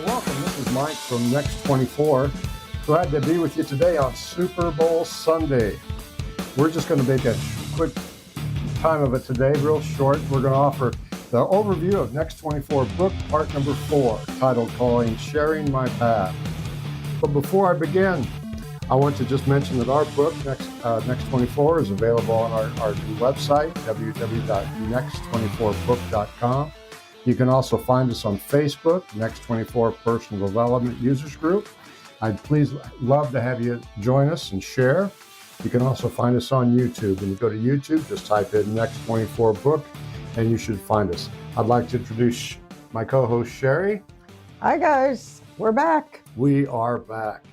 Well, welcome. This is Mike from NXT24. Glad to be with you today on Super Bowl Sunday. We're just going to make a quick time of it today, real short. We're going to offer the overview of NXT24 book, part number 4, titled Calling Sharing My Path. But before I begin, I want to just mention that our book, Next24, is available on our new website, www.next24book.com. You can also find us on Facebook, Next24 Personal Development Users Group. I'd love to have you join us and share. You can also find us on YouTube. When you go to YouTube, just type in Next24 Book, and you should find us. I'd like to introduce my co-host, Sheri. Hi, guys. We're back. We are back.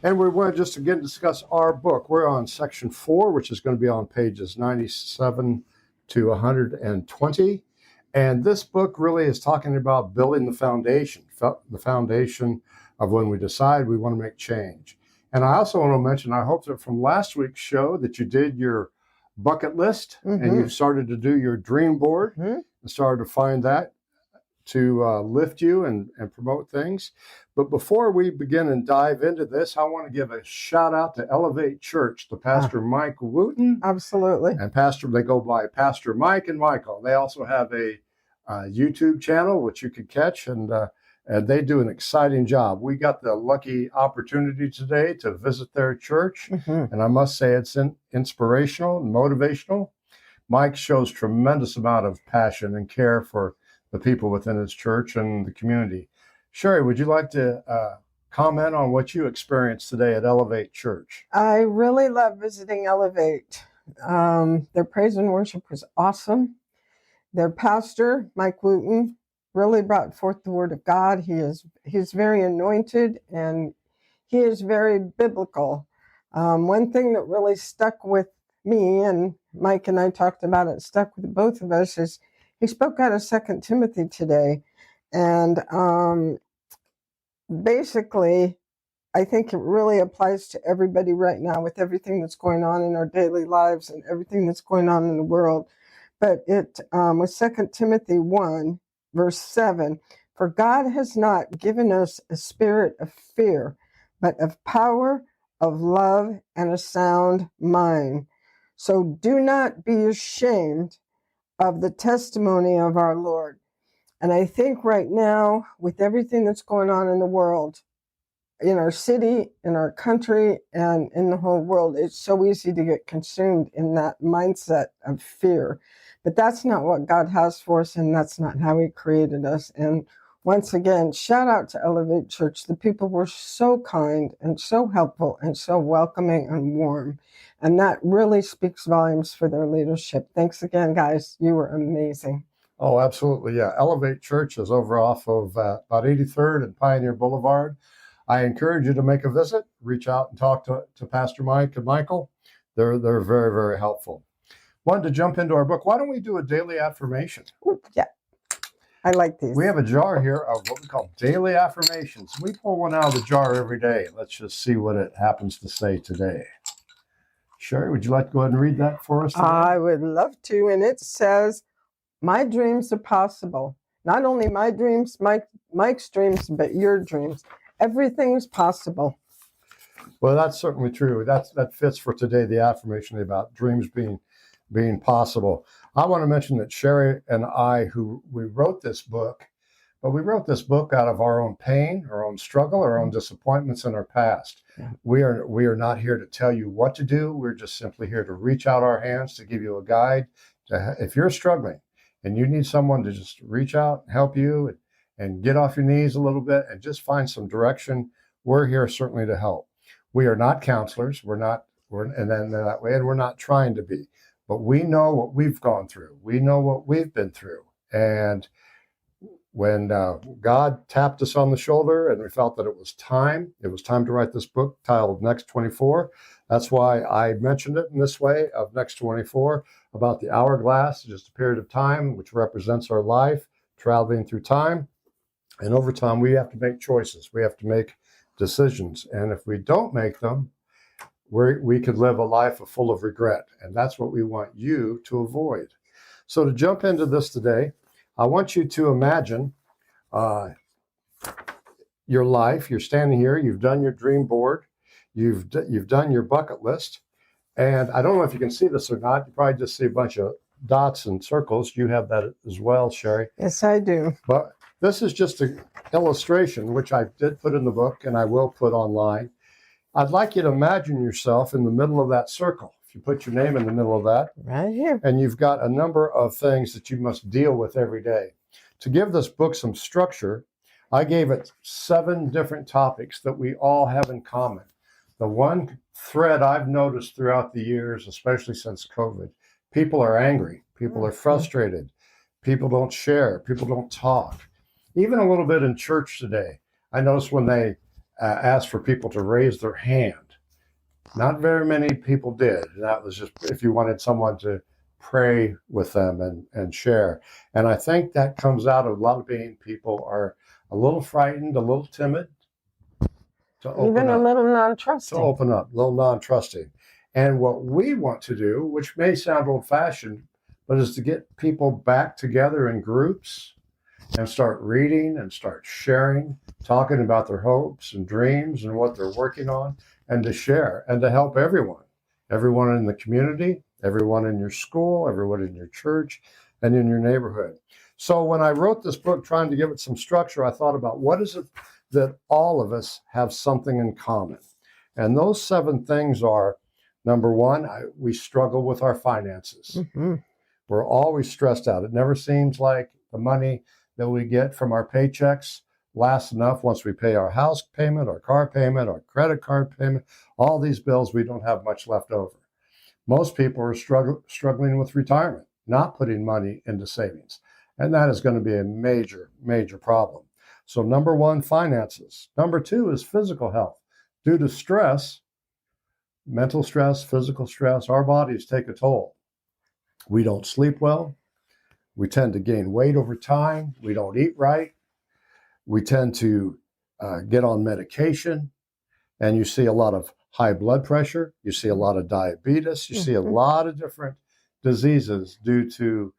And we want to just again discuss our book. We're on section 4, which is going to be on pages 97 to 120. And this book really is talking about building the foundation of when we decide we want to make change. And I also want to mention, I hope that from last week's show that you did your bucket list and you started to do your dream board and started to find that to lift you and promote things. But before we begin and dive into this, I want to give a shout out to Elevate Church, to Pastor Mike Wooten. Absolutely. And they go by Pastor Mike and Michael. They also have a YouTube channel, which you can catch, and they do an exciting job. We got the lucky opportunity today to visit their church, and I must say it's inspirational and motivational. Mike shows tremendous amount of passion and care for the people within his church and the community. Sheri, would you like to comment on what you experienced today at Elevate Church? I really love visiting Elevate. Their praise and worship was awesome. Their pastor, Mike Wooten, really brought forth the word of God. He's very anointed and he is very biblical. One thing that really stuck with me, and Mike and I talked about it, stuck with both of us, is he spoke out of 2 Timothy today. And basically, I think it really applies to everybody right now with everything that's going on in our daily lives and everything that's going on in the world. But it was 2 Timothy 1, verse 7. For God has not given us a spirit of fear, but of power, of love, and a sound mind. So do not be ashamed of the testimony of our Lord. And I think right now, with everything that's going on in the world, in our city, in our country, and in the whole world, it's so easy to get consumed in that mindset of fear. But that's not what God has for us, and that's not how he created us. And once again, shout out to Elevate Church. The people were so kind and so helpful and so welcoming and warm. And that really speaks volumes for their leadership. Thanks again, guys. You were amazing. Oh, absolutely. Yeah. Elevate Church is over off of about 83rd and Pioneer Boulevard. I encourage you to make a visit, reach out and talk to Pastor Mike and Michael. They're very, very helpful. Wanted to jump into our book. Why don't we do a daily affirmation? Yeah, I like these. We have a jar here of what we call daily affirmations. We pull one out of the jar every day. Let's just see what it happens to say today. Sheri, would you like to go ahead and read that for us today? I would love to. And it says, my dreams are possible. Not only my dreams, Mike's dreams, but your dreams. Everything's possible. Well, that's certainly true. That fits for today, the affirmation about dreams being possible. I want to mention that Sheri and I, we wrote this book, but we wrote this book out of our own pain, our own struggle, our own disappointments in our past. Yeah. We are not here to tell you what to do. We're just simply here to reach out our hands to give you a guide. If you're struggling and you need someone to just reach out and help you and get off your knees a little bit and just find some direction, we're here certainly to help. We are not counselors. We're not trying to be. But we know what we've gone through. We know what we've been through. And when God tapped us on the shoulder and we felt that it was time to write this book titled Next24. That's why I mentioned it in this way of Next24, about the hourglass, just a period of time which represents our life, traveling through time. And over time, we have to make choices. We have to make decisions. And if we don't make them, we could live a life full of regret. And that's what we want you to avoid. So to jump into this today, I want you to imagine your life. You're standing here. You've done your dream board. You've done your bucket list. And I don't know if you can see this or not. You probably just see a bunch of dots and circles. You have that as well, Sheri. Yes, I do. But this is just an illustration, which I did put in the book and I will put online. I'd like you to imagine yourself in the middle of that circle. If you put your name in the middle of that, Right here. and you've got a number of things that you must deal with every day. To give this book some structure, I gave it 7 different topics that we all have in common. The one thread I've noticed throughout the years, especially since COVID, people are angry, people are frustrated, people don't share, people don't talk. Even a little bit in church today, I noticed when they asked for people to raise their hand, not very many people did. That was just if you wanted someone to pray with them and share. And I think that comes out of a lot of being people are a little frightened, a little timid, to open Even a up, little non-trusting. to open up, a little non-trusting. And what we want to do, which may sound old-fashioned, but is to get people back together in groups and start reading and start sharing, talking about their hopes and dreams and what they're working on, and to share and to help everyone in the community, everyone in your school, everyone in your church, and in your neighborhood. So when I wrote this book, trying to give it some structure, I thought about what is it that all of us have something in common. And those 7 things are, number 1, we struggle with our finances. Mm-hmm. We're always stressed out. It never seems like the money that we get from our paychecks lasts enough once we pay our house payment, our car payment, our credit card payment, all these bills, we don't have much left over. Most people are struggling with retirement, not putting money into savings. And that is going to be a major, major problem. So number 1, finances. Number 2 is physical health. Due to stress, mental stress, physical stress, our bodies take a toll. We don't sleep well. We tend to gain weight over time. We don't eat right. We tend to get on medication. And you see a lot of high blood pressure. You see a lot of diabetes. You see a lot of different diseases due to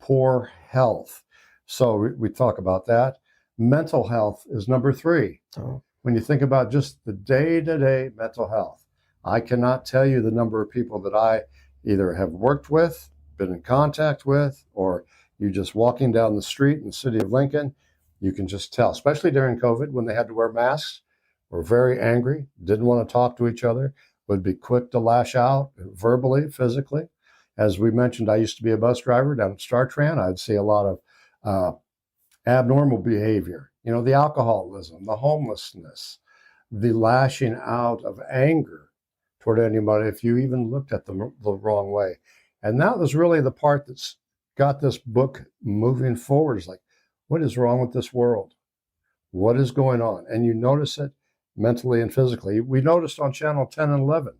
poor health. So we talk about that. Mental health is number 3. Oh. When you think about just the day-to-day mental health, I cannot tell you the number of people that I either have worked with, been in contact with, or you just walking down the street in the city of Lincoln, you can just tell, especially during COVID when they had to wear masks, were very angry, didn't want to talk to each other, would be quick to lash out verbally, physically. As we mentioned, I used to be a bus driver down at StarTran. I'd see a lot of abnormal behavior, the alcoholism, the homelessness, the lashing out of anger toward anybody if you even looked at them the wrong way. And that was really the part that's got this book moving forward. It's like, what is wrong with this world? What is going on? And you notice it mentally and physically. We noticed on Channel 10 and 11,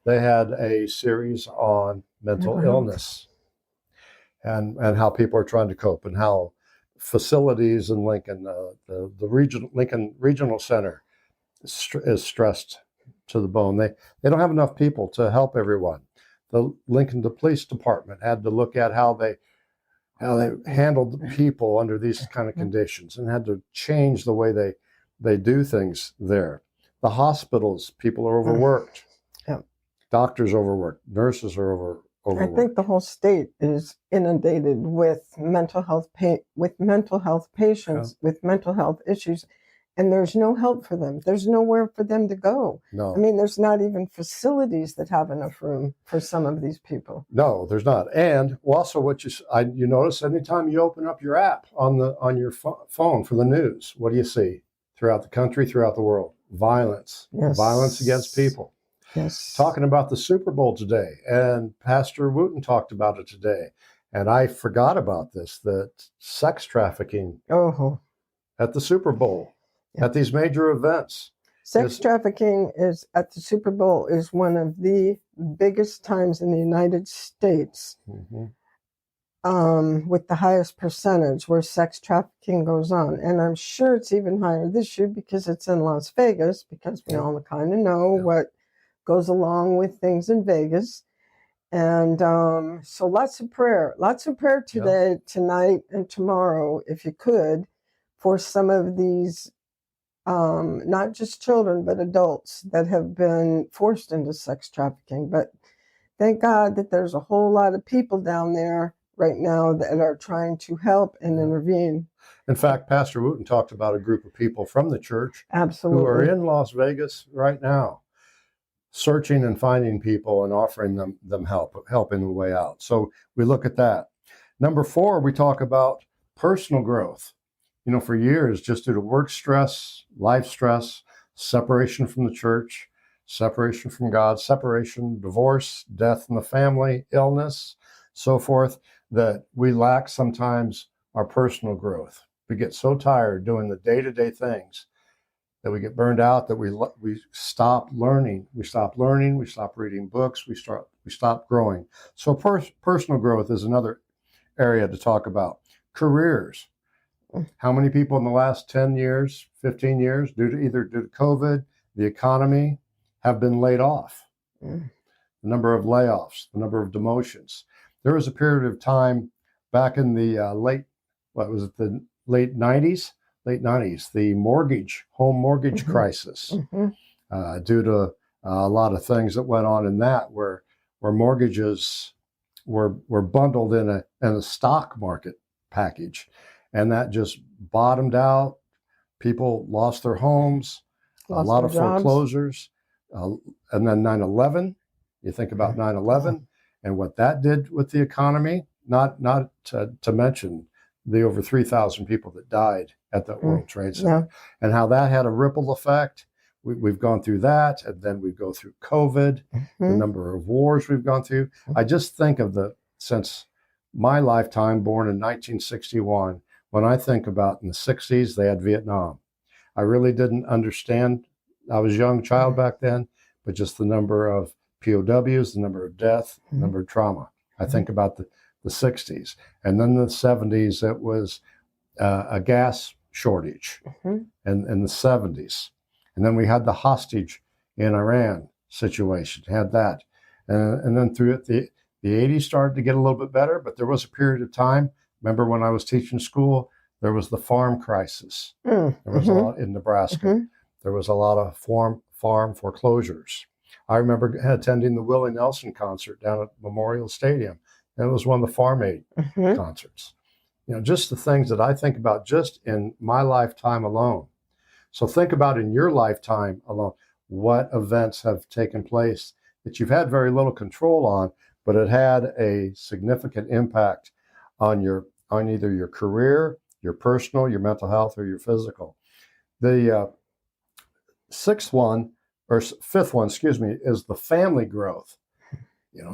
they had a series on mental illness and how people are trying to cope and how facilities in Lincoln, the Lincoln Regional Center is stressed to the bone. They don't have enough people to help everyone. The police department had to look at how they handled the people under these kind of conditions and had to change the way they do things there. The hospitals, people are overworked. Yeah. Doctors overworked. Nurses are overworked. I think the whole state is inundated with mental health patients with mental health issues, and there's no help for them. There's nowhere for them to go. No. I mean, there's not even facilities that have enough room for some of these people. No, there's not. And also, what you notice anytime you open up your app on your phone for the news, what do you see throughout the country, throughout the world? Violence. Yes. Violence against people. Yes. Talking about the Super Bowl today, and Pastor Wooten talked about it today, and I forgot about this, that sex trafficking at the Super Bowl, at these major events. Sex trafficking is at the Super Bowl is one of the biggest times in the United States, with the highest percentage where sex trafficking goes on. And I'm sure it's even higher this year because it's in Las Vegas, because we all kind of know what goes along with things in Vegas. And so lots of prayer today, tonight, and tomorrow, if you could, for some of these not just children, but adults that have been forced into sex trafficking. But thank God that there's a whole lot of people down there right now that are trying to help and intervene. In fact, Pastor Wooten talked about a group of people from the church Absolutely. who are in Las Vegas right now, searching and finding people and offering them helping the way out. So we look at that. Number 4, we talk about personal growth. For years, just due to work stress, life stress, separation from the church, separation from God, separation, divorce, death in the family, illness, so forth, that we lack sometimes our personal growth. We get so tired doing the day-to-day things that we get burned out, that we stop learning. We stop learning. We stop reading books. We stop growing. So personal growth is another area to talk about. Careers. How many people in the last 10 years, 15 years, due to COVID, the economy, have been laid off? The number of layoffs, the number of demotions. There was a period of time back in the late 90s, the home mortgage crisis, due to a lot of things that went on in that, where mortgages were bundled in a stock market package, and that just bottomed out. People lost their homes, a lot of foreclosures, and then 9/11. You think about 9/11 and what that did with the economy. Not to mention the over 3,000 people that died at that World Trade Center, and how that had a ripple effect. We've gone through that, and then we go through COVID, the number of wars we've gone through. I just think of since my lifetime, born in 1961, when I think about in the 60s, they had Vietnam. I really didn't understand. I was a young child back then, but just the number of POWs, the number of death, the number of trauma. I think about the 60s. And then the 70s, it was a gas shortage, and in the 70s. And then we had the hostage in Iran situation, had that. And then through it, the 80s started to get a little bit better, but there was a period of time, remember when I was teaching school, there was the farm crisis. There was a lot in Nebraska. There was a lot of farm foreclosures. I remember attending the Willie Nelson concert down at Memorial Stadium. And it was one of the Farm Aid concerts. Just the things that I think about just in my lifetime alone. So think about in your lifetime alone, what events have taken place that you've had very little control on, but it had a significant impact on either your career, your personal, your mental health, or your physical. The fifth one, is the family growth.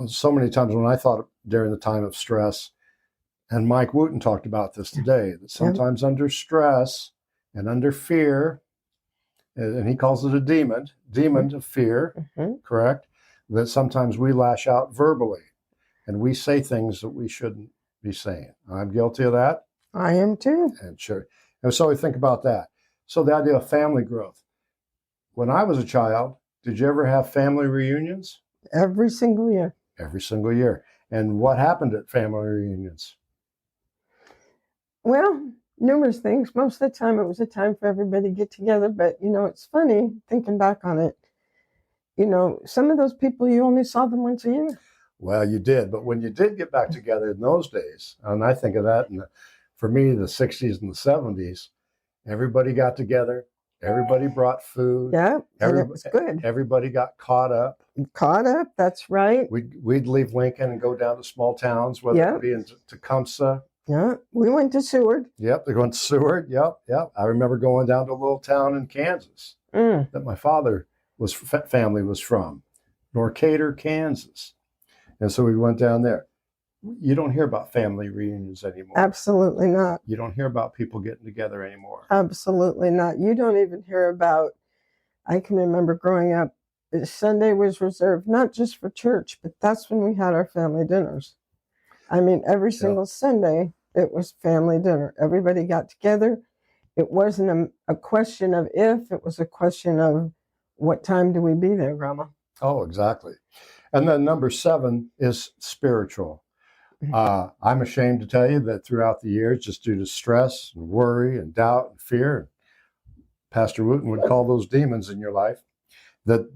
So many times when I thought during the time of stress, and Mike Wooten talked about this today, that sometimes under stress and under fear, and he calls it a demon of fear, correct? That sometimes we lash out verbally and we say things that we shouldn't be saying. I'm guilty of that. I am too. And sure. And so we think about that. So the idea of family growth. When I was a child, did you ever have family reunions? Every single year. Every single year. And what happened at family reunions? Well, numerous things. Most of the time it was a time for everybody to get together. But, it's funny thinking back on it. Some of those people, you only saw them once a year. Well, you did. But when you did get back together in those days, and I think of that for me, the 60s and the 70s, everybody got together. Everybody brought food. Yeah, and it was good. Everybody got caught up. That's right. We'd leave Lincoln and go down to small towns, whether it be in Tecumseh. Yeah, we went to Seward. Yep, they went to Seward. Yep. I remember going down to a little town in Kansas that my father family was from, Norcator, Kansas. And so we went down there. You don't hear about family reunions anymore. Absolutely not. You don't hear about people getting together anymore. Absolutely not. You don't even hear about, I can remember growing up, Sunday was reserved not just for church, but that's when we had our family dinners. I mean, every single Sunday, it was family dinner. Everybody got together. It wasn't a question of if, it was a question of what time do we be there, Grandma? Oh, exactly. And then number 7 is spiritual. I'm ashamed to tell you that throughout the years, just due to stress and worry and doubt and fear, Pastor Wooten would call those demons in your life, that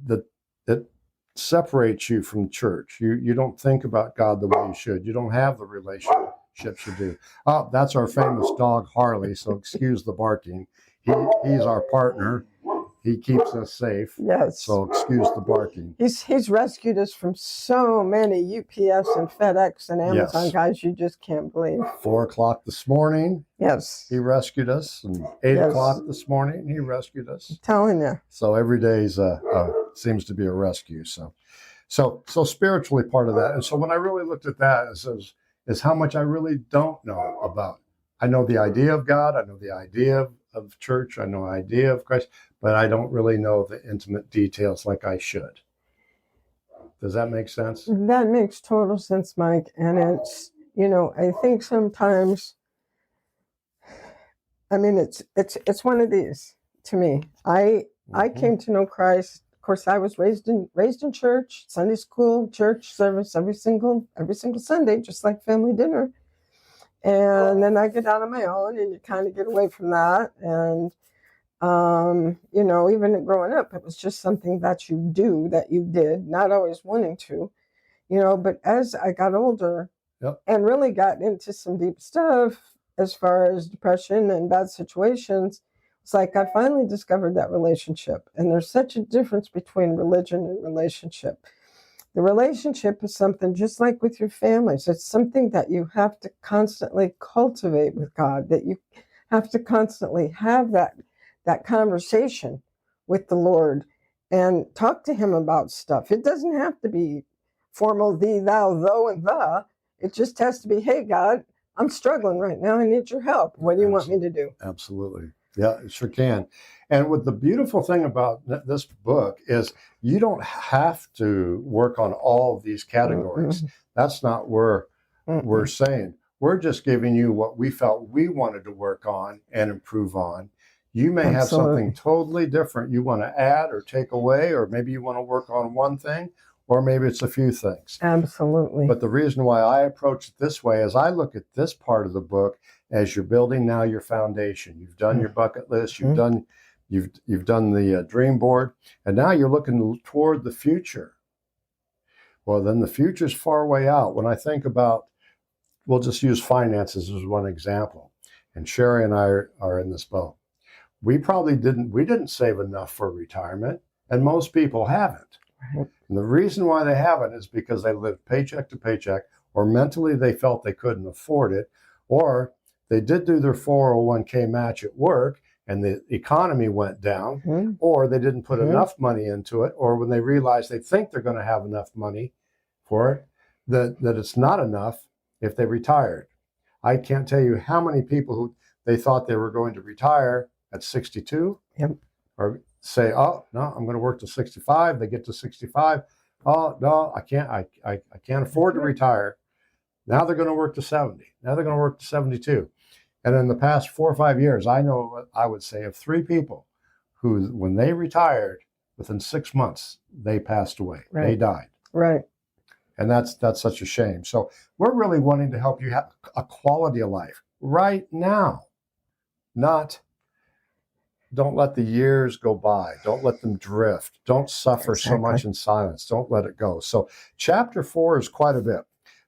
separates you from church. You don't think about God the way you should. You don't have the relationships you do. Oh, that's our famous dog, Harley, so excuse the barking. He's our partner. He keeps us safe. Yes. So excuse the barking. He's rescued us from so many UPS and FedEx and Amazon Yes. guys you just can't believe. 4:00 this morning, Yes. he rescued us, and 8:00 this morning, he rescued us. I'm telling you. So every day seems to be a rescue. So spiritually part of that. And so when I really looked at that, is how much I really don't know about. I know the idea of God. I know the idea of church. I know the idea of Christ, but I don't really know the intimate details like I should. Does that make sense? That makes total sense, Mike. And it's, I think sometimes, it's one of these to me. I came to know Christ. Of course, I was raised in church, Sunday school, church service every single Sunday, just like family dinner. And then I get out on my own, and you kind of get away from that. And, even growing up, it was just something that you did, not always wanting to, but as I got older and really got into some deep stuff as far as depression and bad situations, it's like I finally discovered that relationship. And there's such a difference between religion and relationship. The relationship is something just like with your families. It's something that you have to constantly cultivate with God, that you have to constantly have that conversation with the Lord and talk to him about stuff. It doesn't have to be formal, thee, thou, thou, and the. It just has to be, hey, God, I'm struggling right now. I need your help. What do you want me to do? Absolutely. Yeah, it sure can. And what the beautiful thing about this book is you don't have to work on all of these categories. Mm-hmm. That's not where we're saying. We're just giving you what we felt we wanted to work on and improve on. You may have something totally different you want to add or take away, or maybe you want to work on one thing, or maybe it's a few things. Absolutely. But the reason why I approach it this way is I look at this part of the book as you're building now your foundation. You've done your bucket list. You've done the dream board, and now you're looking toward the future. Well, then the future's far way out. When I think about, we'll just use finances as one example, and Sheri and I are in this boat. We didn't save enough for retirement, and most people haven't. Right. And the reason why they haven't is because they lived paycheck to paycheck, or mentally they felt they couldn't afford it, or they did do their 401k match at work and the economy went down, or they didn't put enough money into it, or when they realize they think they're going to have enough money for it, that it's not enough if they retired. I can't tell you how many people who they thought they were going to retire at 62, or say, oh, no, I'm going to work to 65. They get to 65. Oh, no, I can't afford to retire. Now they're going to work to 70. Now they're going to work to 72. And in the past 4 or 5 years, I know, I would say, of 3 people who, when they retired, within 6 months, they passed away. Right. They died. Right. And that's such a shame. So we're really wanting to help you have a quality of life right now. Don't let the years go by. Don't let them drift. Don't suffer so much in silence. Don't let it go. So chapter 4 is quite a bit.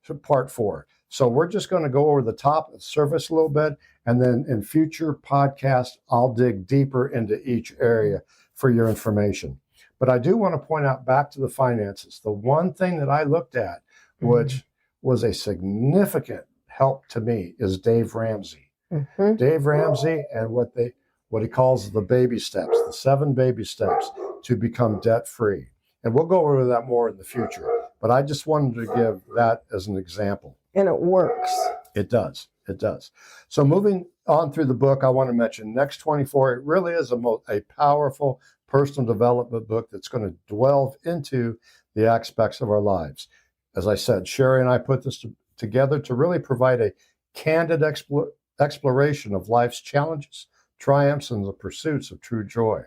So part 4. So we're just going to go over the top of the surface a little bit, and then in future podcasts, I'll dig deeper into each area for your information. But I do want to point out back to the finances. The one thing that I looked at, which was a significant help to me, is Dave Ramsey. Dave Ramsey and what he calls the baby steps, the 7 baby steps to become debt-free. And we'll go over that more in the future. But I just wanted to give that as an example. And it works. It does. It does. So moving on through the book, I want to mention NXT24. It really is a powerful personal development book that's going to delve into the aspects of our lives. As I said, Sheri and I put this together to really provide a candid exploration of life's challenges, triumphs, and the pursuits of true joy.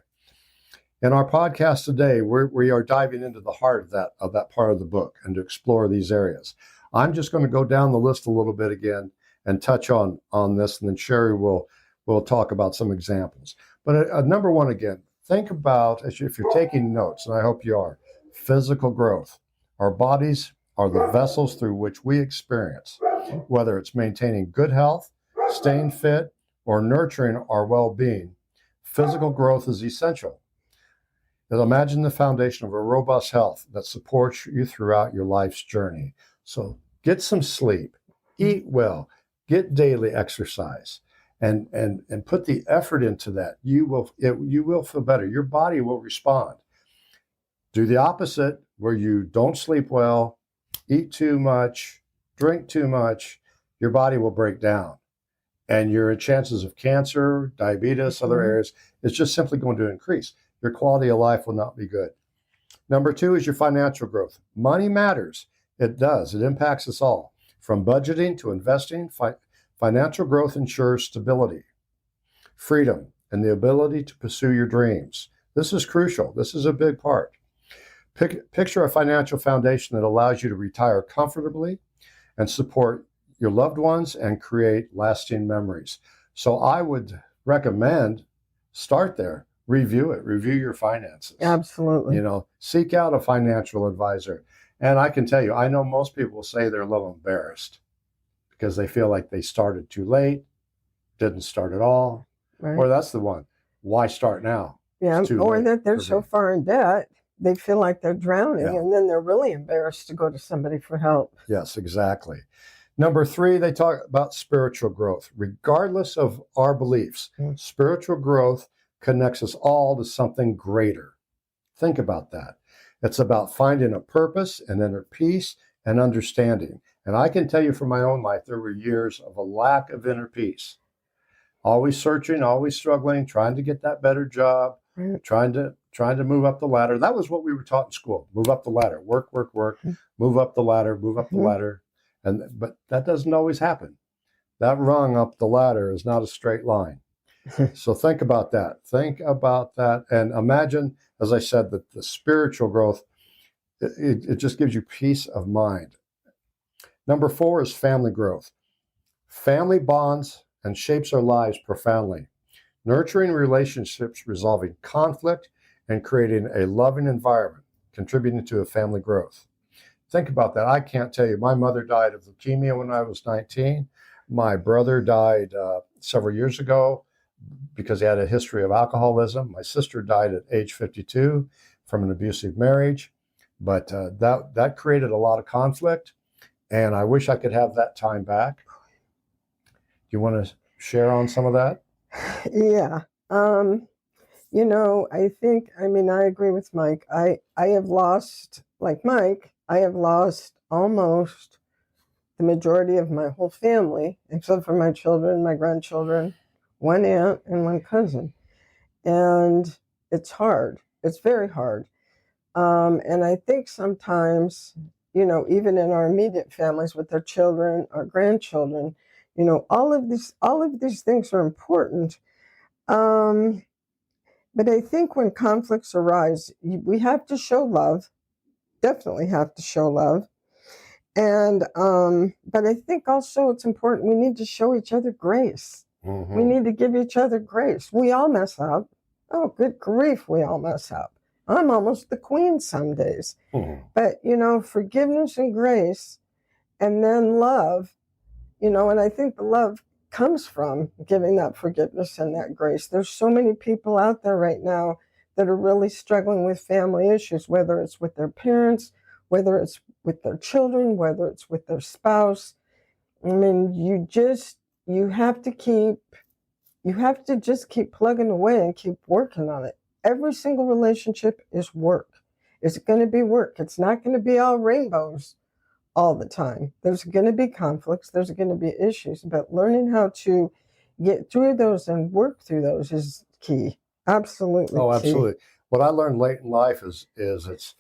In our podcast today, we are diving into the heart of that part of the book and to explore these areas. I'm just going to go down the list a little bit again and touch on this, and then Sheri will talk about some examples. But number one, again, think about, if you're taking notes, and I hope you are, physical growth. Our bodies are the vessels through which we experience, whether it's maintaining good health, staying fit, or nurturing our well-being. Physical growth is essential. Now imagine the foundation of a robust health that supports you throughout your life's journey. So get some sleep, eat well, get daily exercise, and put the effort into that. You will feel better. Your body will respond. Do the opposite, where you don't sleep well, eat too much, drink too much, your body will break down. And your chances of cancer, diabetes, other areas, is just simply going to increase. Your quality of life will not be good. Number two is your financial growth. Money matters. It does. It impacts us all. From budgeting to investing, financial growth ensures stability, freedom, and the ability to pursue your dreams. This is crucial. This is a big part. Picture a financial foundation that allows you to retire comfortably and support your loved ones and create lasting memories. So I would recommend start there. Review it. Review your finances. Absolutely. Seek out a financial advisor. And I can tell you, I know most people will say they're a little embarrassed because they feel like they started too late, didn't start at all. Right. Or that's the one. Why start now? Yeah. Or that they're so far in debt, they feel like they're drowning, and then they're really embarrassed to go to somebody for help. Yes, exactly. Number three, they talk about spiritual growth. Regardless of our beliefs, spiritual growth connects us all to something greater. Think about that. It's about finding a purpose and inner peace and understanding. And I can tell you from my own life, there were years of a lack of inner peace. Always searching, always struggling, trying to get that better job, trying to move up the ladder. That was what we were taught in school. Move up the ladder, work, move up the ladder, move up the ladder. But that doesn't always happen. That rung up the ladder is not a straight line. So think about that. Think about that. And imagine, as I said, that the spiritual growth, it just gives you peace of mind. Number four is family growth. Family bonds and shapes our lives profoundly. Nurturing relationships, resolving conflict, and creating a loving environment, contributing to a family growth. Think about that. I can't tell you. My mother died of leukemia when I was 19. My brother died several years ago because he had a history of alcoholism. My sister died at age 52 from an abusive marriage. But that created a lot of conflict, and I wish I could have that time back. Do you want to share on some of that? Yeah. I agree with Mike. I have lost, like Mike, I have lost almost the majority of my whole family, except for my children, my grandchildren, one aunt, and one cousin. And it's hard. It's very hard. And I think sometimes, even in our immediate families with their children, our grandchildren, all of these things are important. But I think when conflicts arise, we have to show love. Definitely have to show love. And but I think also it's important we need to show each other grace. Mm-hmm. We need to give each other grace. We all mess up. Oh, good grief, we all mess up. I'm almost the queen some days. Mm-hmm. But, forgiveness and grace, and then love, and I think the love comes from giving that forgiveness and that grace. There's so many people out there right now that are really struggling with family issues, whether it's with their parents, whether it's with their children, whether it's with their spouse. I mean, you have to just keep plugging away and keep working on it. Every single relationship is work. It's going to be work. It's not going to be all rainbows all the time. There's going to be conflicts. There's going to be issues. But learning how to get through those and work through those is key. Absolutely. Oh, key. absolutely. What I learned late in life is it's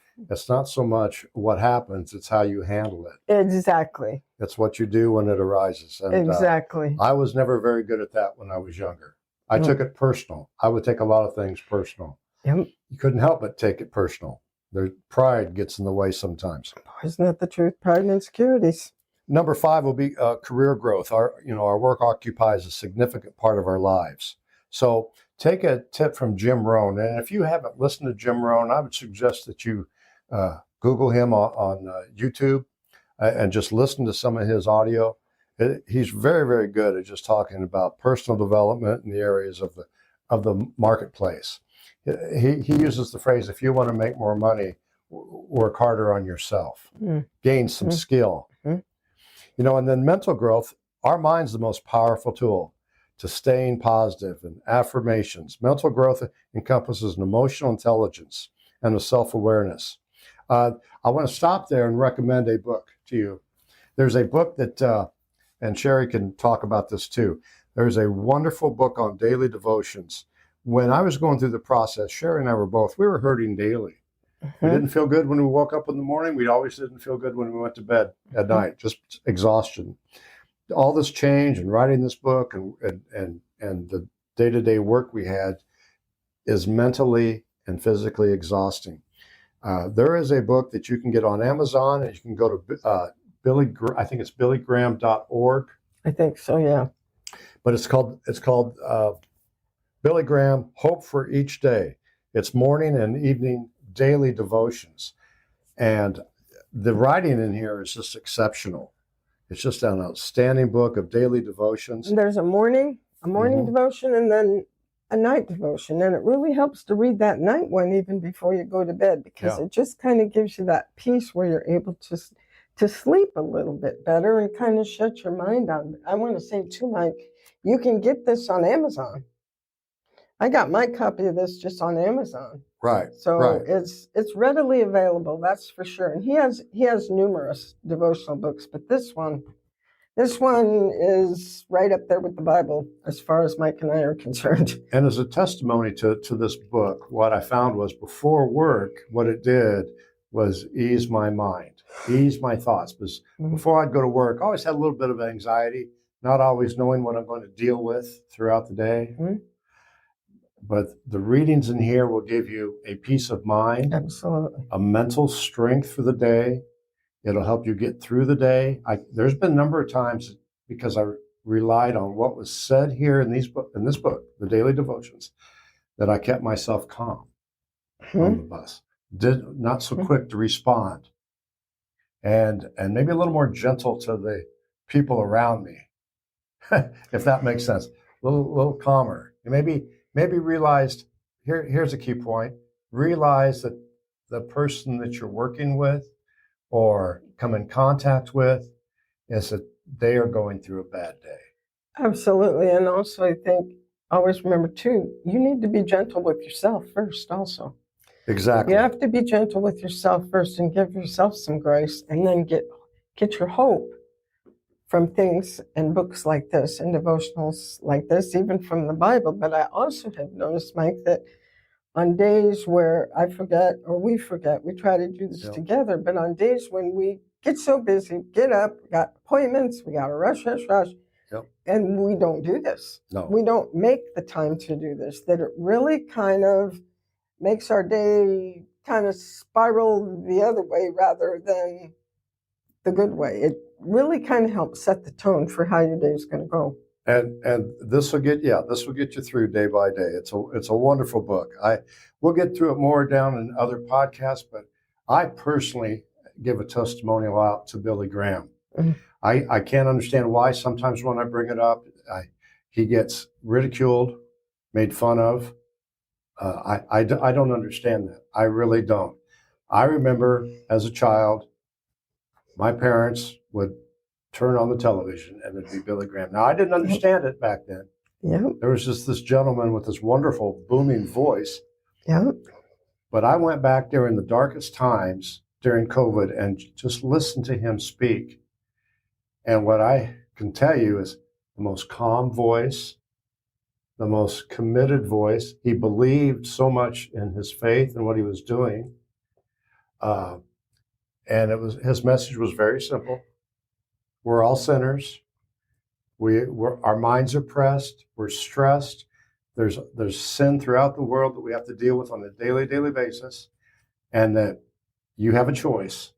not so much what happens, it's how you handle it. Exactly. It's what you do when it arises. And, exactly. I was never very good at that when I was younger. I took it personal. I would take a lot of things personal. Yep. You couldn't help but take it personal. Their pride gets in the way sometimes. Isn't that the truth? Pride and insecurities. Number five will be career growth. Our work occupies a significant part of our lives. So take a tip from Jim Rohn. And if you haven't listened to Jim Rohn, I would suggest that you Google him on YouTube and just listen to some of his audio. He's very, very good at just talking about personal development in the areas of the marketplace. He uses the phrase, if you want to make more money, work harder on yourself, gain some skill. You know, and then mental growth, our mind's the most powerful tool to staying positive and affirmations. Mental growth encompasses an emotional intelligence and a self-awareness. I want to stop there and recommend a book to you. There's a book that, and Sheri can talk about this too. There's a wonderful book on daily devotions. When I was going through the process, Sheri and I we were hurting daily. We didn't feel good when we woke up in the morning. We always didn't feel good when we went to bed at night, just exhaustion. All this change and writing this book and the day-to-day work we had is mentally and physically exhausting. There is a book that you can get on Amazon, and you can go to I think it's billygraham.org. I think so, yeah. But it's called Billy Graham, Hope for Each Day. It's morning and evening daily devotions. And the writing in here is just exceptional. It's just an outstanding book of daily devotions. And there's a morning devotion and then a night devotion. And it really helps to read that night one even before you go to bed, because it just kind of gives you that peace where you're able to sleep a little bit better and kind of shut your mind down. I want to say too, Mike, you can get this on Amazon. I got my copy of this just on Amazon. Right. So it's readily available, that's for sure. And he has numerous devotional books, but this one is right up there with the Bible as far as Mike and I are concerned. And as a testimony to this book, what I found was before work, what it did was ease my mind, ease my thoughts. Because before I'd go to work, I always had a little bit of anxiety, not always knowing what I'm going to deal with throughout the day. But the readings in here will give you a peace of mind, absolutely, a mental strength for the day. It'll help you get through the day. There's been a number of times, because I relied on what was said here in this book, the daily devotions, that I kept myself calm on the bus. Not so quick to respond, and maybe a little more gentle to the people around me, if that makes sense. A little calmer. Maybe realized, here's a key point, realize that the person that you're working with or come in contact with is that they are going through a bad day. Absolutely. And also, I think, always remember too, you need to be gentle with yourself first also. Exactly. You have to be gentle with yourself first and give yourself some grace, and then get your hope from things and books like this and devotionals like this, even from the Bible. But I also have noticed, Mike, that on days where I forget or we forget, we try to do this together, but on days when we get so busy, get up, we got appointments, we got to rush, and we don't do this. No. We don't make the time to do this, that it really kind of makes our day kind of spiral the other way rather than the good way. It really kind of helps set the tone for how your day is going to go. And this will get you through day by day. It's a wonderful book. We'll get through it more down in other podcasts, but I personally give a testimonial out to Billy Graham. I can't understand why sometimes when I bring it up, he gets ridiculed, made fun of. I don't understand that. I really don't. I remember as a child, my parents would turn on the television and it'd be Billy Graham. Now, I didn't understand it back then. There was just this gentleman with this wonderful booming voice. But I went back during the darkest times during COVID and just listened to him speak. And what I can tell you is the most calm voice, the most committed voice. He believed so much in his faith and what he was doing. And his message was very simple. We're all sinners. Our minds are pressed. We're stressed. There's sin throughout the world that we have to deal with on a daily basis, and that you have a choice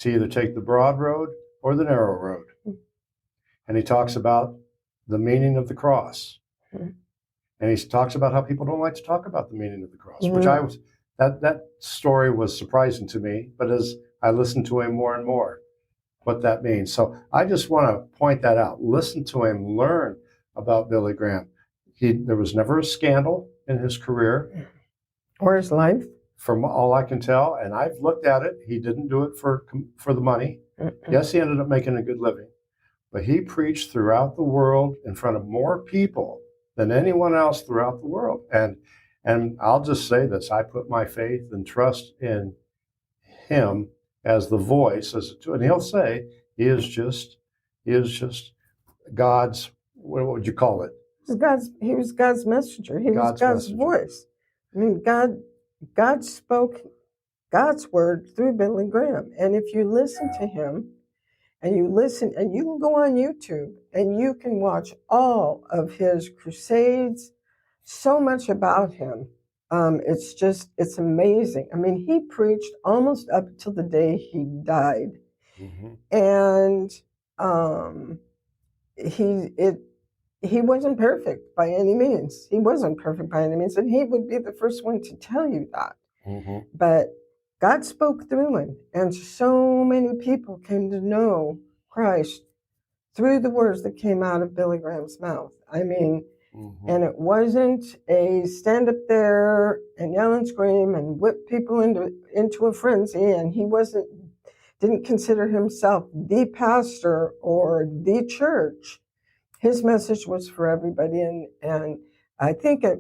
to either take the broad road or the narrow road. And he talks about the meaning of the cross. And he talks about how people don't like to talk about the meaning of the cross, Mhm. which that story was surprising to me. But as I listened to him more and more, what that means. So I just want to point that out. Listen to him, learn about Billy Graham. There was never a scandal in his career, or his life, from all I can tell. And I've looked at it. He didn't do it for the money. Yes, he ended up making a good living, but he preached throughout the world in front of more people than anyone else throughout the world. And I'll just say this: I put my faith and trust in him as the voice, and he'll say he is just God's, what would you call it? He was God's messenger. He was God's messenger. voice. I mean, God spoke God's word through Billy Graham. And if you listen to him, and you can go on YouTube and you can watch all of his crusades, so much about him. It's amazing. I mean, he preached almost up till the day he died. Mm-hmm. And he wasn't perfect by any means. He wasn't perfect by any means, and he would be the first one to tell you that. Mm-hmm. But God spoke through him, and so many people came to know Christ through the words that came out of Billy Graham's mouth. I mean, and it wasn't a stand up there and yell and scream and whip people into a frenzy, and he didn't consider himself the pastor or the church. His message was for everybody, and I think a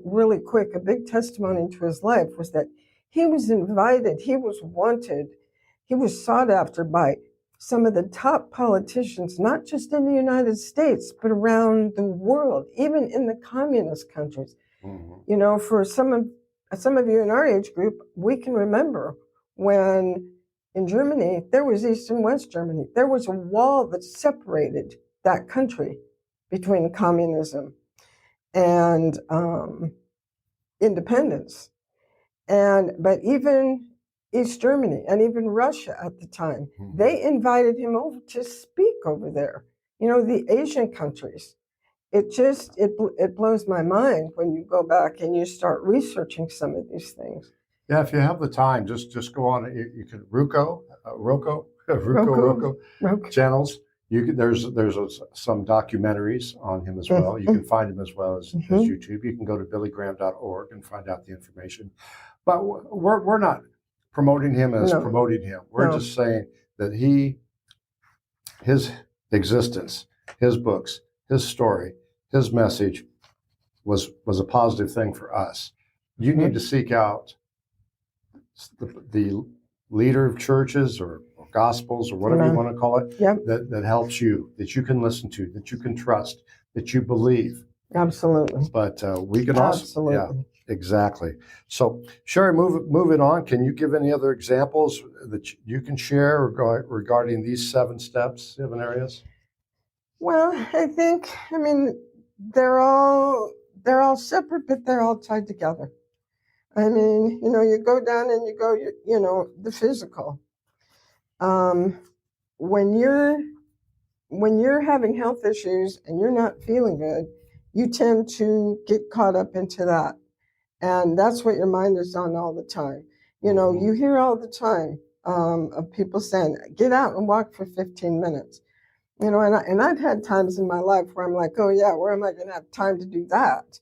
big testimony to his life was that he was invited, he was wanted, he was sought after by some of the top politicians, not just in the United States, but around the world, even in the communist countries. Mm-hmm. You know, for some of you in our age group, we can remember when in Germany, there was East and West Germany. There was a wall that separated that country between communism and independence. But even East Germany and even Russia at the time, they invited him over to speak over there. You know, the Asian countries. It blows my mind when you go back and you start researching some of these things. Yeah, if you have the time, just go on. You can Roku channels. There's some documentaries on him as well. You can find him as well as YouTube. You can go to billygraham.org and find out the information. But we're not promoting him as promoting him. We're just saying that his existence, his books, his story, his message was a positive thing for us. You need to seek out the leader of churches or gospels or whatever you want to call it, that helps you, that you can listen to, that you can trust, that you believe. Absolutely. But we can also, exactly. So, Sheri, moving on, can you give any other examples that you can share regarding these 7 areas? Well, I mean, they're all separate, but they're all tied together. I mean, you know, you go down and you go, the physical. When you're having health issues and you're not feeling good, you tend to get caught up into that. And that's what your mind is on all the time. You know, you hear all the time of people saying, get out and walk for 15 minutes. You know, and I've had times in my life where I'm like, oh yeah, where am I going to have time to do that?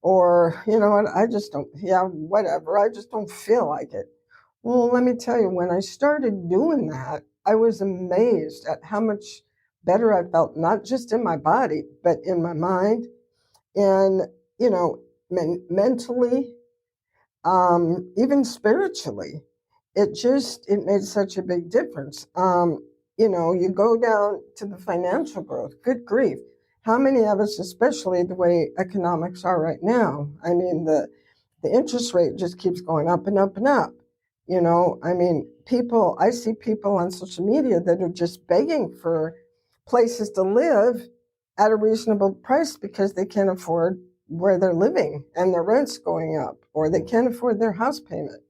Or, you know, I just don't, whatever. I just don't feel like it. Well, let me tell you, when I started doing that, I was amazed at how much better I felt, not just in my body, but in my mind and, you know, mentally, even spiritually. It made such a big difference. You know, you go down to the financial growth, good grief. How many of us, especially the way economics are right now, I mean, the interest rate just keeps going up and up and up. You know, I mean, I see people on social media that are just begging for places to live at a reasonable price because they can't afford where they're living and their rent's going up, or they can't afford their house payment.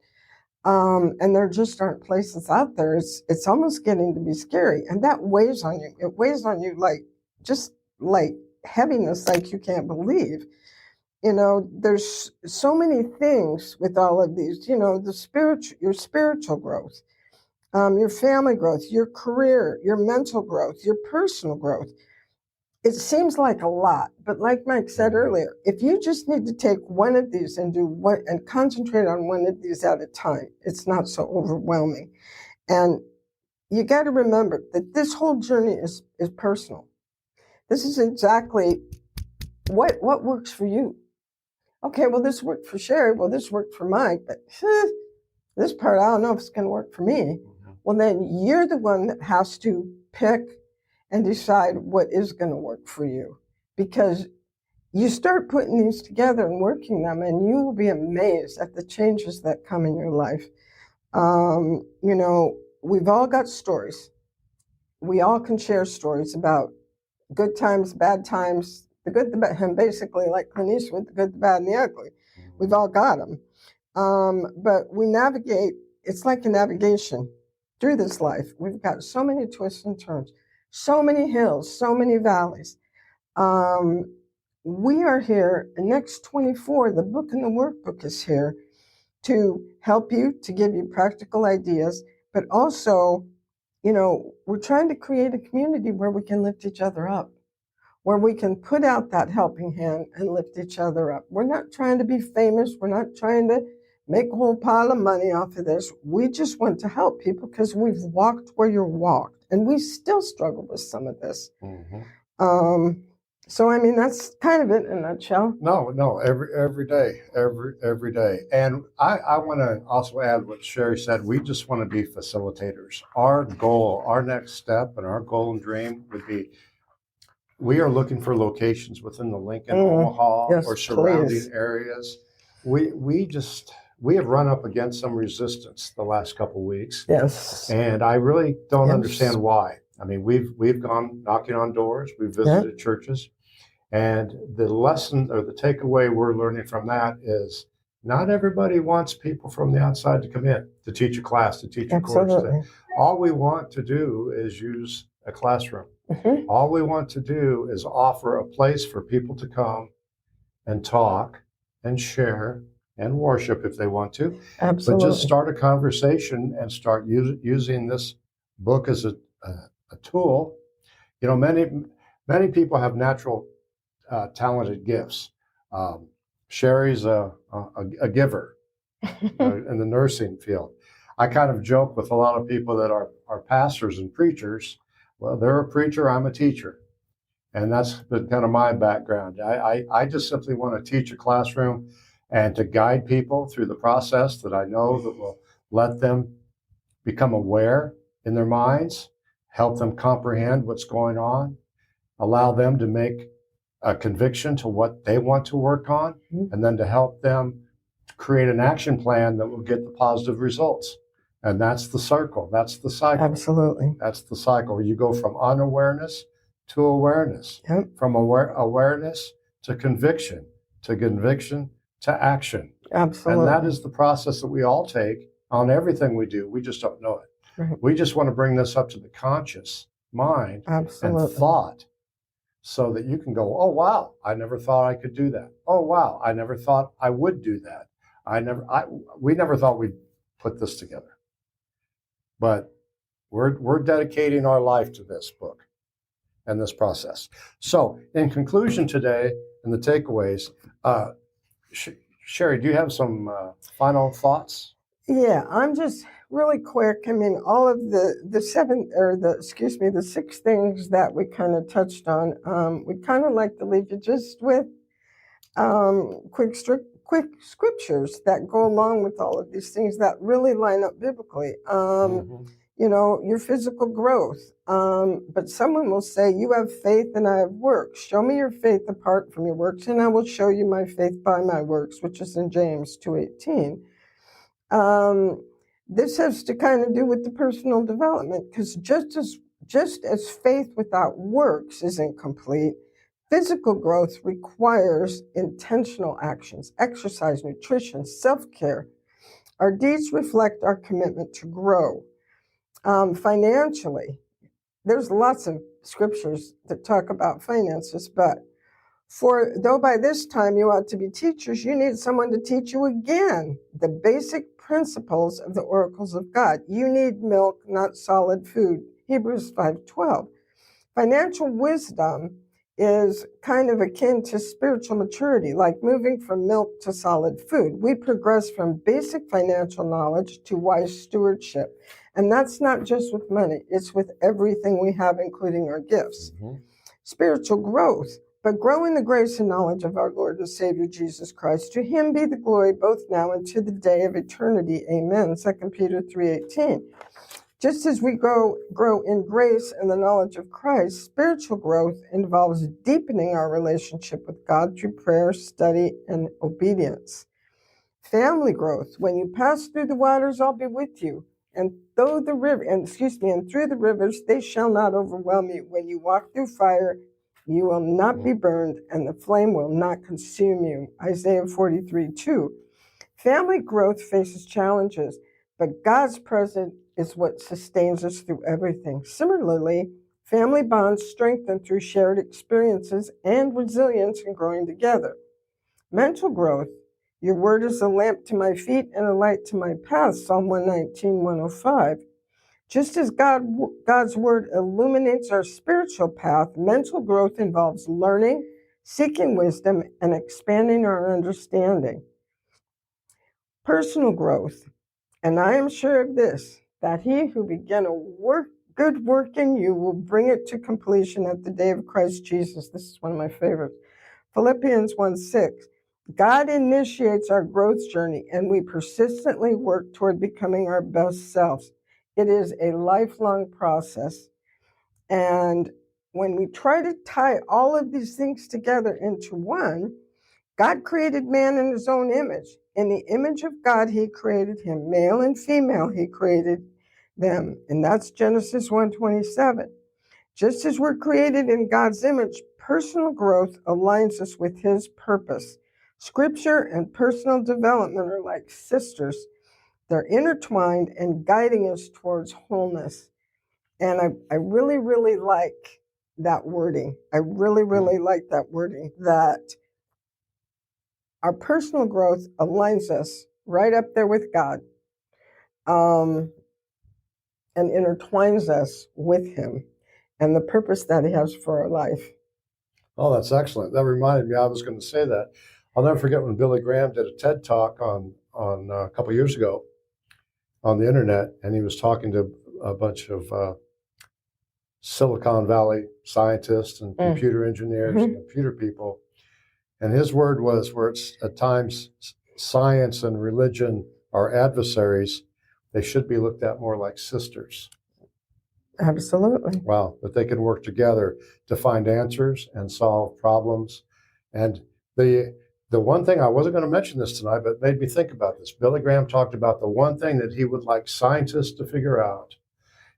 And there just aren't places out there. It's almost getting to be scary. And that weighs on you. It weighs on you like heaviness, like you can't believe. there's so many things with all of these, your spiritual growth, your family growth, your career, your mental growth, your personal growth. It seems like a lot, but like Mike said earlier, if you just need to take one of these and and concentrate on one of these at a time, it's not so overwhelming. And you got to remember that this whole journey is personal. This is exactly what works for you. Okay, well, this worked for Sheri. Well, this worked for Mike, but this part, I don't know if it's going to work for me. Well, then you're the one that has to pick and decide what is going to work for you, because you start putting these together and working them, and you will be amazed at the changes that come in your life. We've all got stories. We all can share stories about good times, bad times, the good, the bad, and basically like Clint Eastwood, the good, the bad, and the ugly. We've all got them. But we navigate, it's like a navigation through this life. We've got so many twists and turns, so many hills, so many valleys. We are here, NXT24, the book and the workbook is here to help you, to give you practical ideas, but also, we're trying to create a community where we can lift each other up, where we can put out that helping hand and lift each other up. We're not trying to be famous. We're not trying to make a whole pile of money off of this. We just want to help people because we've walked where you're walked, and we still struggle with some of this. So, I mean, that's kind of it in a nutshell. No, every day. And I want to also add what Sheri said. We just want to be facilitators. Our goal, our next step, and our goal and dream would be, we are looking for locations within the Lincoln, Omaha, or surrounding areas. We have run up against some resistance the last couple of weeks. Yes. And I really don't understand why. I mean, we've gone knocking on doors, we've visited churches, and the lesson or the takeaway we're learning from that is not everybody wants people from the outside to come in to teach a class, to teach a course. All we want to do is use a classroom. All we want to do is offer a place for people to come and talk and share and worship if they want to. Absolutely. But just start a conversation and start using this book as a tool. Many people have natural talented gifts. Sheri's a giver in the nursing field. I kind of joke with a lot of people that are pastors and preachers. Well, they're a preacher, I'm a teacher. And that's been kind of my background. I just simply want to teach a classroom and to guide people through the process that I know that will let them become aware in their minds, help them comprehend what's going on, allow them to make a conviction to what they want to work on, and then to help them create an action plan that will get the positive results. And that's the circle. That's the cycle. Absolutely. That's the cycle. You go from unawareness to awareness, from awareness to conviction to action. Absolutely. And that is the process that we all take on everything we do. We just don't know it. Right. We just want to bring this up to the conscious mind and thought, so that you can go, oh, wow, I never thought I could do that. Oh, wow, I never thought I would do that. We never thought we'd put this together. But we're dedicating our life to this book and this process. So in conclusion today, and the takeaways, Sheri, do you have some final thoughts? Yeah, I'm just really quick. I mean, all of the 6 things that we kind of touched on, we'd kind of like to leave you just with quick scriptures that go along with all of these things that really line up biblically. Your physical growth. But someone will say, you have faith and I have works. Show me your faith apart from your works, and I will show you my faith by my works, which is in James 2:18. This has to kind of do with the personal development, because just as faith without works is incomplete, physical growth requires intentional actions, exercise, nutrition, self-care. Our deeds reflect our commitment to grow. Financially, there's lots of scriptures that talk about finances, but For though by this time you ought to be teachers, you need someone to teach you again the basic principles of the oracles of God. You need milk, not solid food. Hebrews 5:12. Financial wisdom is kind of akin to spiritual maturity, like moving from milk to solid food. We progress from basic financial knowledge to wise stewardship. And that's not just with money, it's with everything we have, including our gifts. Spiritual growth, but grow in the grace and knowledge of our Lord and Savior Jesus Christ. To him be the glory both now and to the day of eternity. Amen. 2 Peter 3:18. Just as we grow in grace and the knowledge of Christ, spiritual growth involves deepening our relationship with God through prayer, study, and obedience. Family growth, when you pass through the waters, I'll be with you. And through the rivers, they shall not overwhelm you. When you walk through fire, you will not be burned, and the flame will not consume you. Isaiah 43:2. Family growth faces challenges, but God's presence is what sustains us through everything. Similarly, family bonds strengthen through shared experiences and resilience in growing together. Mental growth, your word is a lamp to my feet and a light to my path, Psalm 119:105. Just as God's word illuminates our spiritual path, mental growth involves learning, seeking wisdom, and expanding our understanding. Personal growth, and I am sure of this, that he who began a good work in you will bring it to completion at the day of Christ Jesus. This is one of my favorites. Philippians 1:6. God initiates our growth journey, and we persistently work toward becoming our best selves. It is a lifelong process. And when we try to tie all of these things together into one, God created man in his own image. In the image of God, he created him. Male and female, he created them. And that's Genesis 1:27. Just as we're created in God's image, personal growth aligns us with his purpose. Scripture and personal development are like sisters. They're intertwined and guiding us towards wholeness. And I really, really like that wording. I really, really like that wording, that our personal growth aligns us right up there with God, and intertwines us with him and the purpose that he has for our life. Oh, that's excellent. That reminded me, I was going to say that. I'll never forget when Billy Graham did a TED Talk on a couple of years ago on the internet, and he was talking to a bunch of Silicon Valley scientists and computer engineers and computer people. And his word was, where it's at times science and religion are adversaries, they should be looked at more like sisters. Absolutely. Wow, that they can work together to find answers and solve problems. And the one thing, I wasn't going to mention this tonight, but it made me think about this. Billy Graham talked about the one thing that he would like scientists to figure out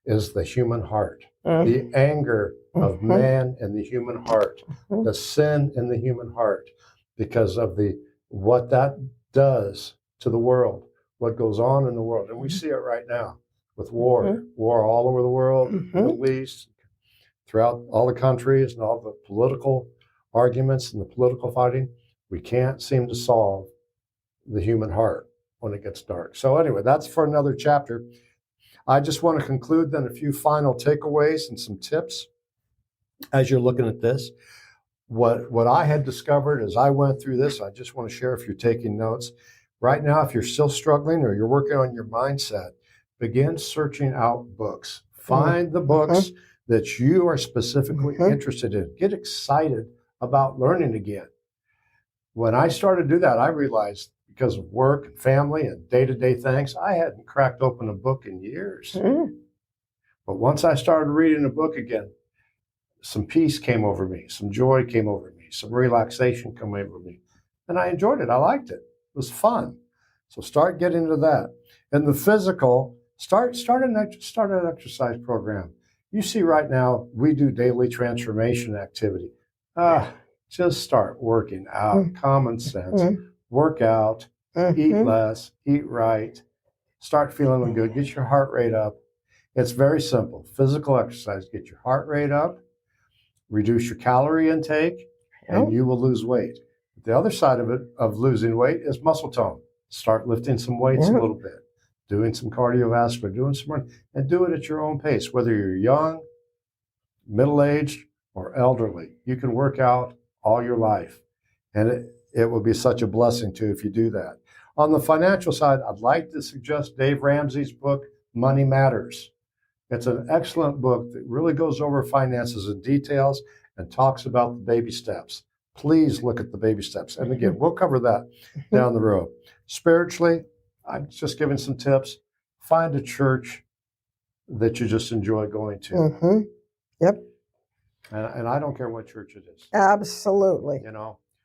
is the human heart, the anger of man in the human heart, the sin in the human heart, because of what that does to the world, what goes on in the world. And we see it right now with war all over the world, Middle East, throughout all the countries and all the political arguments and the political fighting. We can't seem to solve the human heart when it gets dark. So anyway, that's for another chapter. I just want to conclude then a few final takeaways and some tips as you're looking at this. What I had discovered as I went through this, I just want to share if you're taking notes. Right now, if you're still struggling or you're working on your mindset, begin searching out books. Find the books that you are specifically interested in. Get excited about learning again. When I started to do that, I realized because of work and family and day-to-day things, I hadn't cracked open a book in years. But once I started reading a book again, some peace came over me, some joy came over me, some relaxation came over me. And I enjoyed it. I liked it. It was fun. So start getting into that. And the physical, start an exercise program. You see right now, we do daily transformation activity. Just start working out, common sense. Work out, eat less, eat right, start feeling good, get your heart rate up. It's very simple. Physical exercise, get your heart rate up, reduce your calorie intake, and you will lose weight. The other side of it, of losing weight, is muscle tone. Start lifting some weights a little bit, doing some cardiovascular, doing some running, and do it at your own pace, whether you're young, middle-aged, or elderly. You can work out all your life, and it will be such a blessing too if you do that. On the financial side, I'd like to suggest Dave Ramsey's book, Money Matters. It's an excellent book that really goes over finances in details and talks about the baby steps. Please look at the baby steps. And again, we'll cover that down the road. Spiritually, I'm just giving some tips. Find a church that you just enjoy going to. Yep. And I don't care what church it is. Absolutely.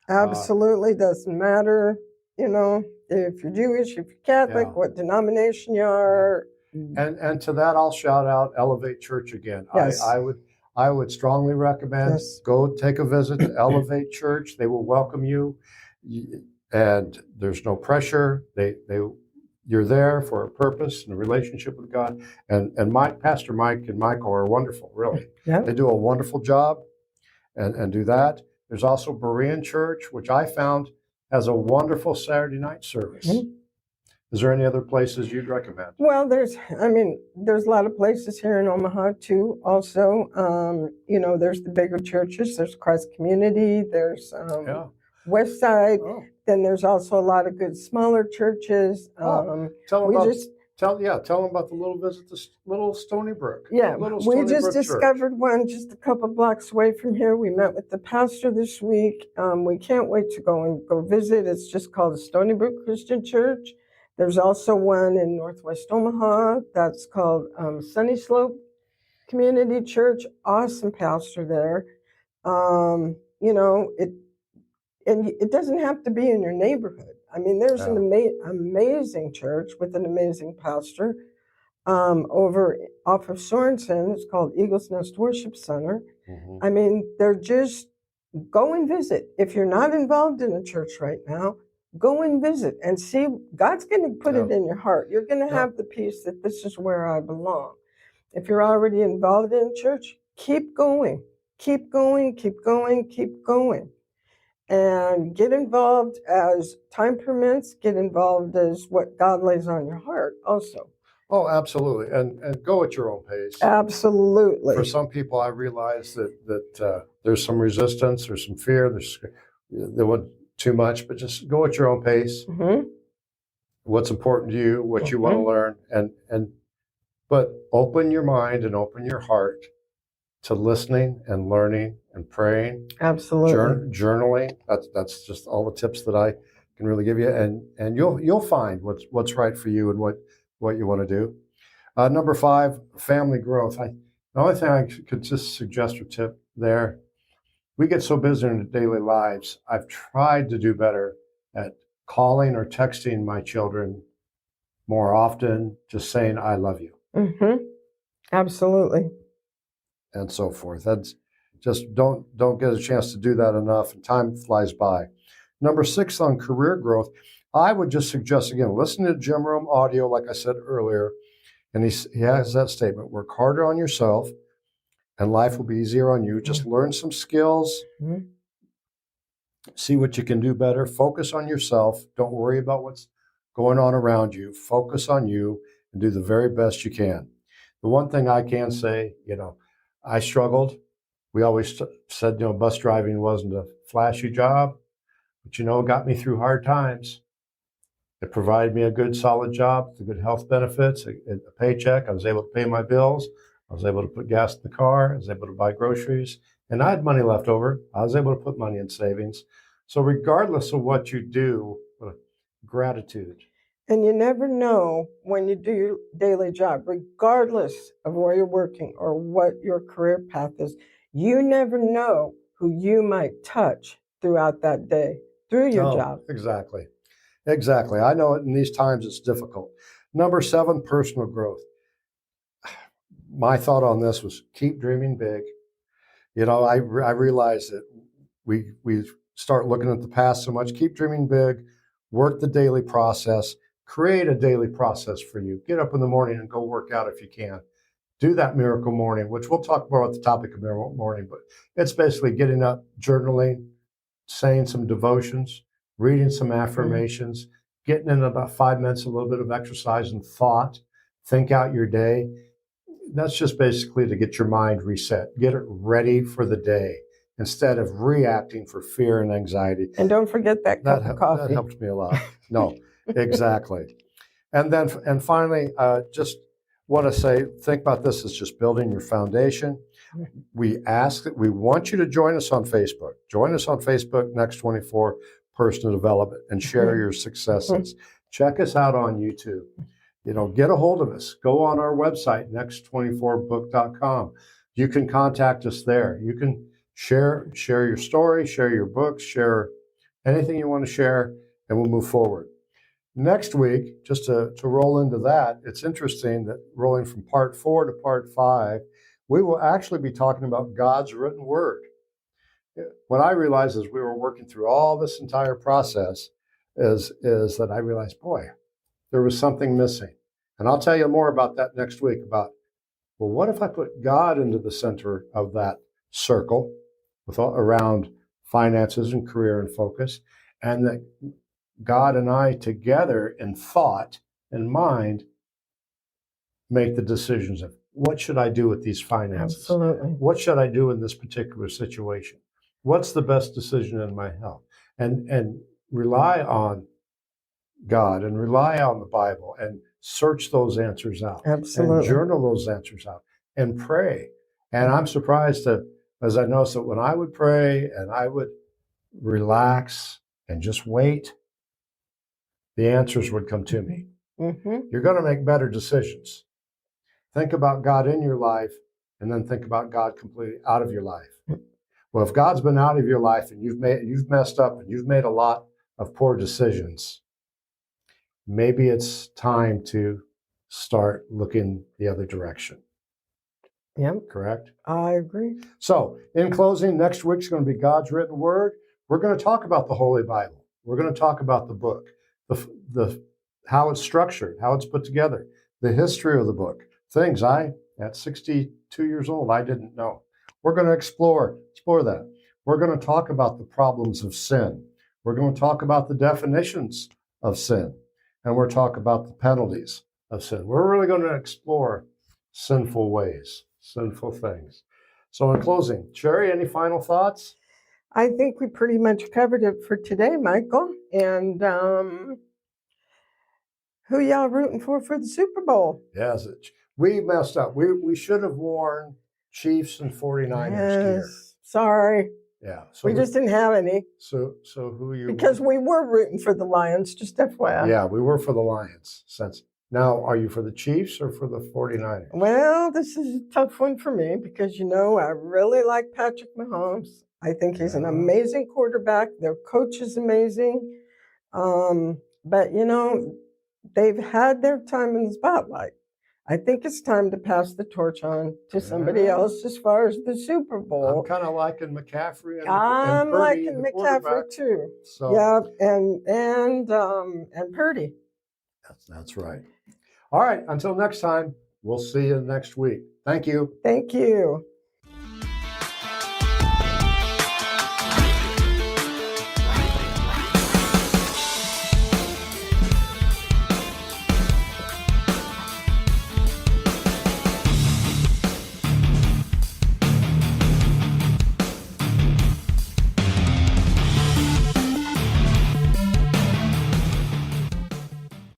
Absolutely. Doesn't matter, if you're Jewish, if you're Catholic, what denomination you are. And to that, I'll shout out Elevate Church again. Yes. I would strongly recommend go take a visit to Elevate Church. They will welcome you, and there's no pressure. You're there for a purpose and a relationship with God. And Pastor Mike and Michael are wonderful, really. They do a wonderful job and do that. There's also Berean Church, which I found has a wonderful Saturday night service. Is there any other places you'd recommend? Well, there's a lot of places here in Omaha too. Also, there's the bigger churches. There's Christ Community. There's West Side. Then there's also a lot of good smaller churches. Tell them about the little visit to Little Stony Brook. Yeah, we just discovered one just a couple blocks away from here. We met with the pastor this week. We can't wait to go visit. It's just called the Stony Brook Christian Church. There's also one in Northwest Omaha that's called Sunny Slope Community Church. Awesome pastor there. It doesn't have to be in your neighborhood. I mean, there's an amazing church with an amazing pastor over off of Sorensen. It's called Eagles Nest Worship Center. I mean, they're just go and visit. If you're not involved in a church right now, go and visit and see. God's going to put it in your heart. You're going to have the peace that this is where I belong. If you're already involved in church, keep going, keep going, keep going, keep going. And get involved as time permits, get involved as what God lays on your heart also. Oh, absolutely. And go at your own pace. Absolutely. For some people, I realize that there's some resistance, there's some fear, they want too much, but just go at your own pace. What's important to you, what you want to learn, but open your mind and open your heart to listening and learning and praying. Absolutely. Journaling. That's just all the tips that I can really give you, and you'll find what's right for you and what you want to do. Number 5, family growth. The only thing I could just suggest or tip there, we get so busy in our daily lives. I've tried to do better at calling or texting my children more often, just saying, I love you. Absolutely. And so forth. That's just don't get a chance to do that enough, and time flies by. Number 6 on career growth, I would just suggest, again, listen to Jim Rome audio, like I said earlier, and he has that statement, work harder on yourself, and life will be easier on you. Just learn some skills, see what you can do better, focus on yourself, don't worry about what's going on around you, focus on you, and do the very best you can. The one thing I can say, I struggled. We always said, bus driving wasn't a flashy job, but, it got me through hard times. It provided me a good, solid job, the good health benefits, a paycheck. I was able to pay my bills. I was able to put gas in the car. I was able to buy groceries. And I had money left over. I was able to put money in savings. So regardless of what you do, gratitude. And you never know when you do your daily job, regardless of where you're working or what your career path is, you never know who you might touch throughout that day, through your job. Exactly. I know in these times it's difficult. Number 7, personal growth. My thought on this was keep dreaming big. I realize that we start looking at the past so much. Keep dreaming big, work the daily process. Create a daily process for you. Get up in the morning and go work out if you can. Do that miracle morning, which we'll talk more about the topic of miracle morning, but it's basically getting up, journaling, saying some devotions, reading some affirmations, getting in about 5 minutes, a little bit of exercise and thought, think out your day. That's just basically to get your mind reset, get it ready for the day instead of reacting for fear and anxiety. And don't forget that cup of coffee. That helped me a lot. No, exactly. And finally, just want to say, think about this as just building your foundation. We want you to join us on Facebook. Join us on Facebook, Next24 Personal Development, and share your successes. Check us out on YouTube. Get a hold of us. Go on our website, next24book.com. You can contact us there. You can share your story, share your books, share anything you want to share, and we'll move forward. Next week, just to roll into that, it's interesting that rolling from part 4 to part 5, we will actually be talking about God's written word. What I realized as we were working through all this entire process is that I realized, boy, there was something missing. And I'll tell you more about that next week about, well, what if I put God into the center of that circle around finances and career and focus, and that God and I together in thought and mind make the decisions of what should I do with these finances? Absolutely. What should I do in this particular situation? What's the best decision in my health? And rely on God and rely on the Bible and search those answers out. Absolutely. And journal those answers out and pray. And I'm surprised as I noticed that when I would pray and I would relax and just wait, the answers would come to me. You're going to make better decisions. Think about God in your life and then think about God completely out of your life. Well, if God's been out of your life and you've messed up and you've made a lot of poor decisions, maybe it's time to start looking the other direction. Yep. Correct? I agree. So, in closing, next week's going to be God's written word. We're going to talk about the Holy Bible. We're going to talk about the book, the how it's structured, how it's put together, the history of the book, things at 62 years old, I didn't know. We're going to explore that. We're going to talk about the problems of sin. We're going to talk about the definitions of sin. And we're talking about the penalties of sin. We're really going to explore sinful ways, sinful things. So in closing, Sheri, any final thoughts? I think we pretty much covered it for today, Michael. And who y'all rooting for the Super Bowl? Yes, we messed up. We should have worn Chiefs and 49ers gear. Sorry. Yeah. So we just didn't have any. So who are you? Because we were rooting for the Lions, just FYI. Yeah, we were for the Lions. Now, are you for the Chiefs or for the 49ers? Well, this is a tough one for me because, I really like Patrick Mahomes. I think he's an amazing quarterback. Their coach is amazing. But, they've had their time in the spotlight. I think it's time to pass the torch on to somebody else as far as the Super Bowl. I'm kind of liking McCaffrey and I'm Purdy, liking McCaffrey too. So. Yeah, and Purdy. That's right. All right, until next time, we'll see you next week. Thank you. Thank you.